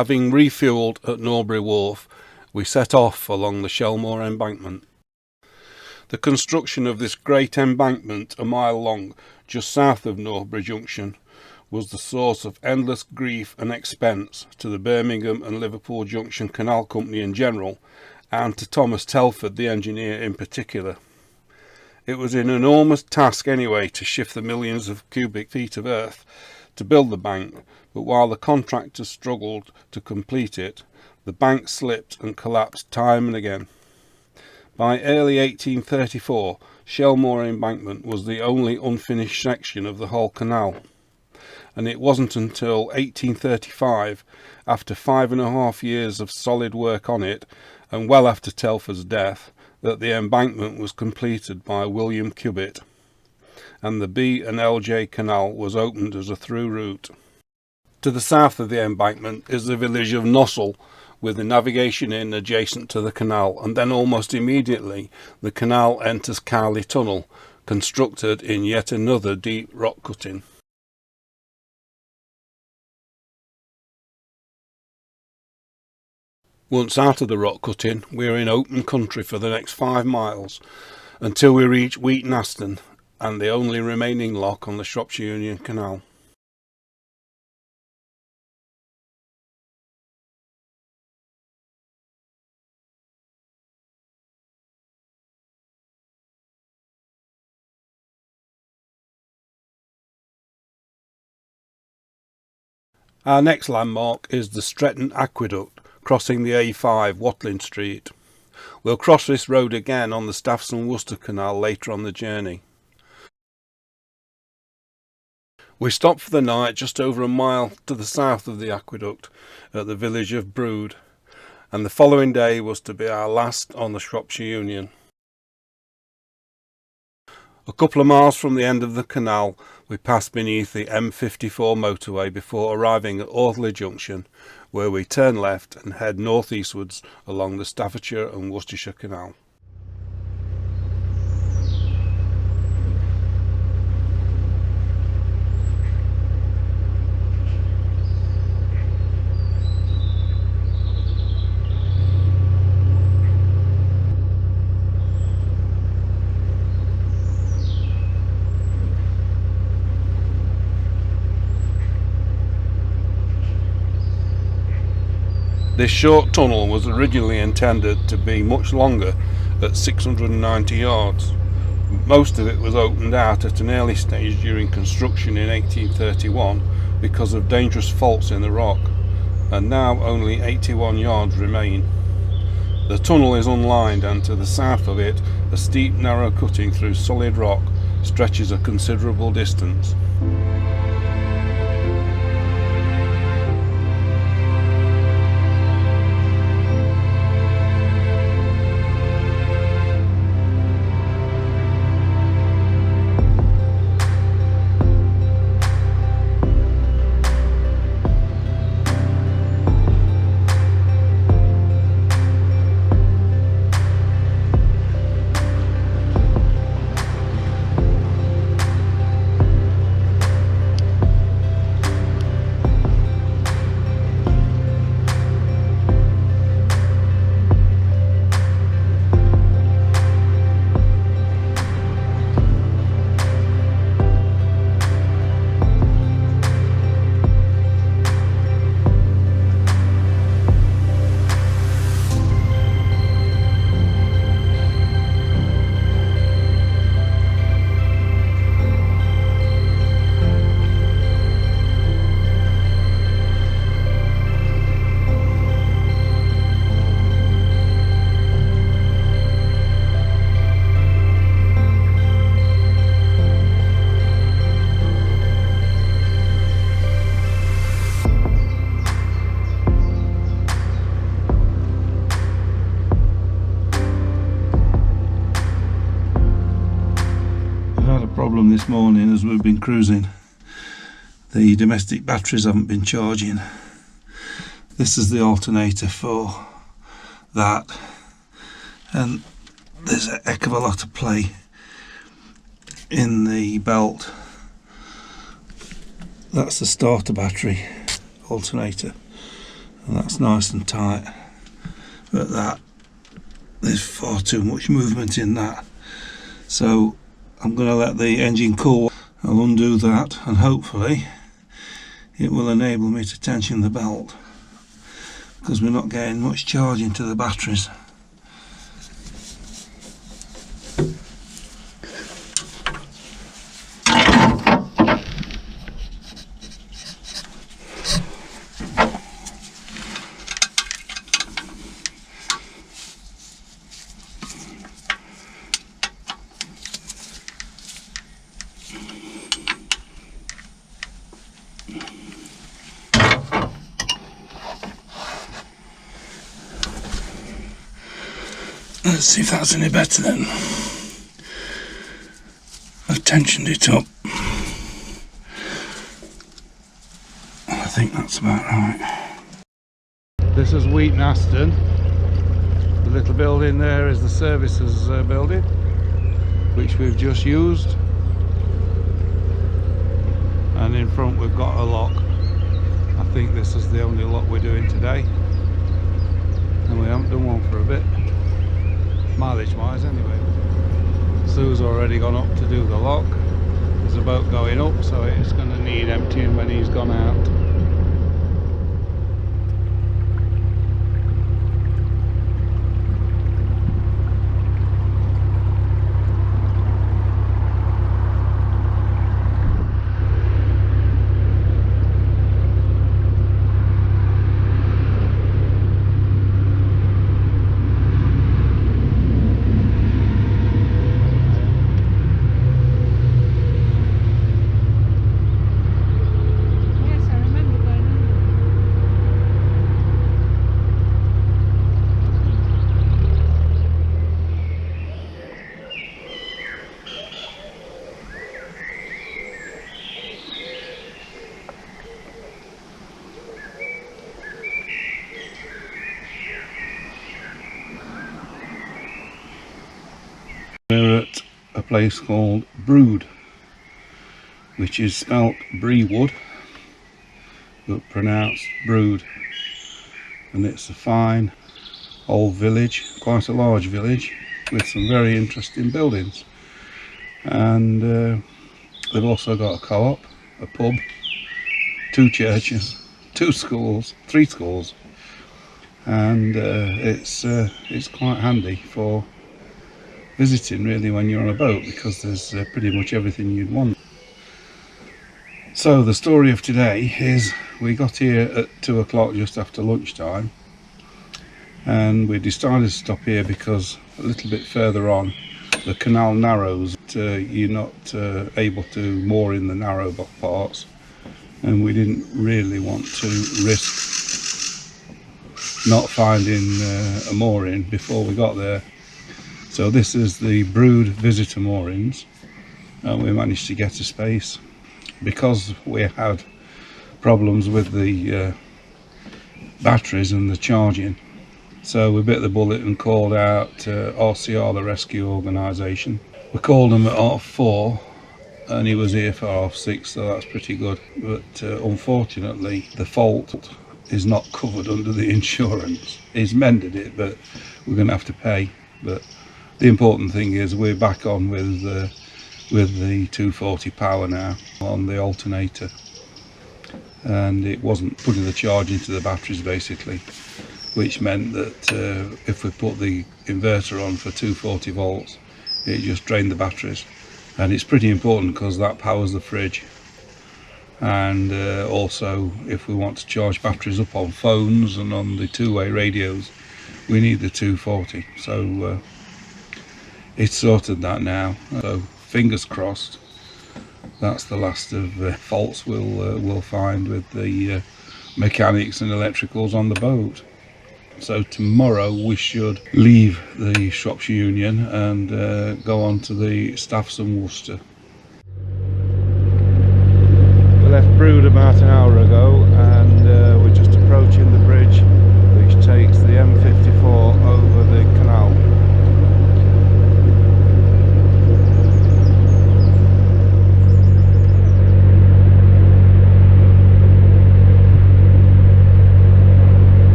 Having refuelled at Norbury Wharf, we set off along the Shelmore embankment. The construction of this great embankment, a mile long, just south of Norbury Junction, was the source of endless grief and expense to the Birmingham and Liverpool Junction Canal Company in general, and to Thomas Telford, the engineer, in particular. It was an enormous task anyway to shift the millions of cubic feet of earth to build the bank, but while the contractors struggled to complete it, the bank slipped and collapsed time and again. By early 1834, Shelmore Embankment was the only unfinished section of the whole canal, and it wasn't until 1835, after 5.5 years of solid work on it, and well after Telford's death, that the embankment was completed by William Cubitt, and the B and LJ Canal was opened as a through route. To the south of the embankment is the village of Nossal, with the navigation inn adjacent to the canal, and then almost immediately the canal enters Cowley Tunnel, constructed in yet another deep rock cutting. Once out of the rock cutting, we are in open country for the next 5 miles, until we reach Wheaton Aston, and the only remaining lock on the Shropshire Union Canal. Our next landmark is the Stretton Aqueduct, crossing the A5 Watling Street. We'll cross this road again on the Staffordshire and Worcestershire Canal later on the journey. We stopped for the night just over a mile to the south of the aqueduct at the village of Brewood, and the following day was to be our last on the Shropshire Union. A couple of miles from the end of the canal, we passed beneath the M54 motorway before arriving at Autherley Junction, where we turn left and head northeastwards along the Staffordshire and Worcestershire Canal. This short tunnel was originally intended to be much longer, at 690 yards. Most of it was opened out at an early stage during construction in 1831 because of dangerous faults in the rock, and now only 81 yards remain. The tunnel is unlined, and to the south of it a steep narrow cutting through solid rock stretches a considerable distance. Problem this morning as we've been cruising. The domestic batteries haven't been charging. This is the alternator for that, and there's a heck of a lot of play in the belt. That's the starter battery alternator, and that's nice and tight, but there's far too much movement in that, so I'm going to let the engine cool. I'll undo that and hopefully it will enable me to tension the belt, because we're not getting much charge into the batteries. Let's see if that's any better then. I've tensioned it up. I think that's about right. This is Wheaton Aston. The little building there is the services building, which we've just used. And in front we've got a lock. I think this is the only lock we're doing today. And we haven't done one for a bit. Mileage wise anyway. Sue's already gone up to do the lock. There's a boat going up, so it's going to need emptying when he's gone out. We're at a place called Brewood, which is spelt Brewood but pronounced Brood, and it's a fine old village, quite a large village with some very interesting buildings, and they've also got a co-op, a pub, 2 churches, 2 schools, 3 schools, and it's quite handy for visiting really when you're on a boat, because there's pretty much everything you'd want. So the story of today is we got here at 2 o'clock just after lunchtime, and we decided to stop here because a little bit further on the canal narrows. You're not able to moor in the narrow parts, and we didn't really want to risk not finding a mooring before we got there. So this is the Brood visitor moorings, and we managed to get a space because we had problems with the batteries and the charging. So we bit the bullet and called out RCR, the rescue organisation. We called him at 4:30 and he was here for 6:30, so that's pretty good. But unfortunately the fault is not covered under the insurance. He's mended it, but we're going to have to pay. But the important thing is we're back on with the 240 power now on the alternator, and it wasn't putting the charge into the batteries basically, which meant that if we put the inverter on for 240 volts it just drained the batteries. And it's pretty important because that powers the fridge, and also if we want to charge batteries up on phones and on the 2-way radios we need the 240. So it's sorted that now, so fingers crossed that's the last of faults we'll find with the mechanics and electricals on the boat. So tomorrow we should leave the Shropshire Union and go on to the Staffordshire and Worcestershire. We left Brewood about an hour ago, and we're just approaching the bridge which takes the M54 over the canal.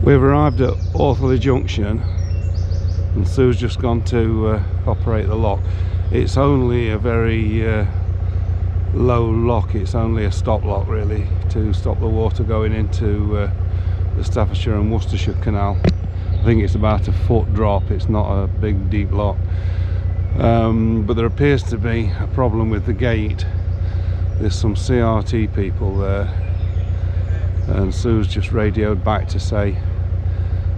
We've arrived at Autherley Junction and Sue's just gone to operate the lock. It's only a very low lock, it's only a stop lock really, to stop the water going into the Staffordshire and Worcestershire Canal. I think it's about a foot drop, it's not a big deep lock. But there appears to be a problem with the gate. There's some CRT people there, and Sue's just radioed back to say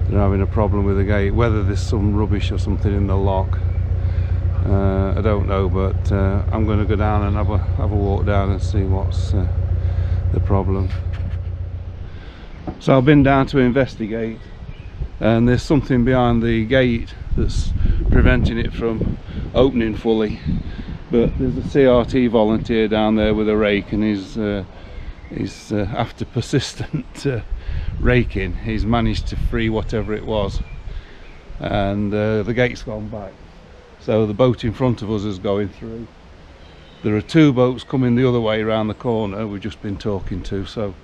they're having a problem with the gate. Whether there's some rubbish or something in the lock, I don't know, but I'm going to go down and have a walk down and see what's the problem. So I've been down to investigate, and there's something behind the gate that's preventing it from opening fully. But there's a CRT volunteer down there with a rake, and he's after persistent raking, he's managed to free whatever it was, and the gate's gone back. So the boat in front of us is going through. There are two boats coming the other way around the corner we've just been talking to, so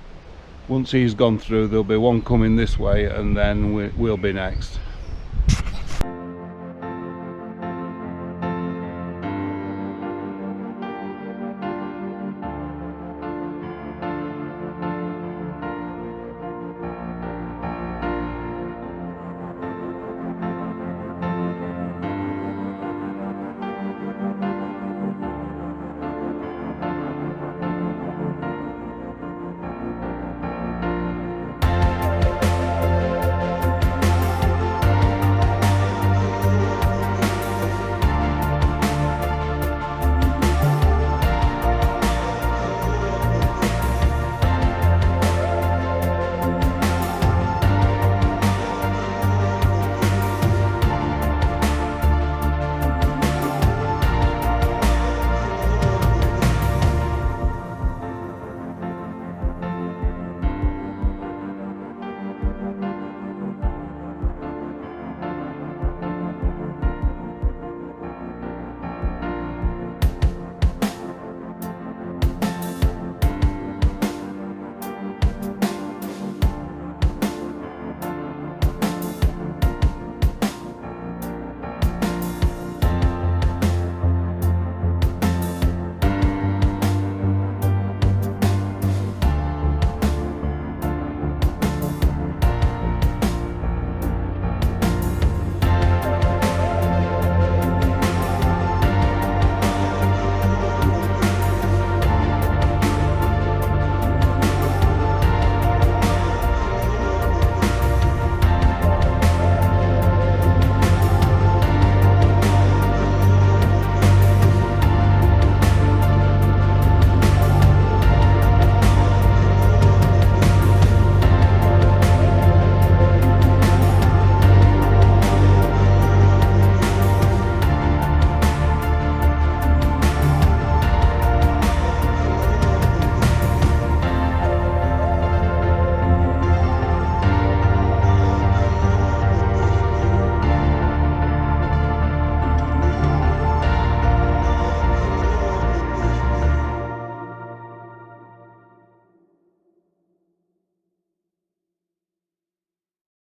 once he's gone through there'll be one coming this way, and then we'll be next.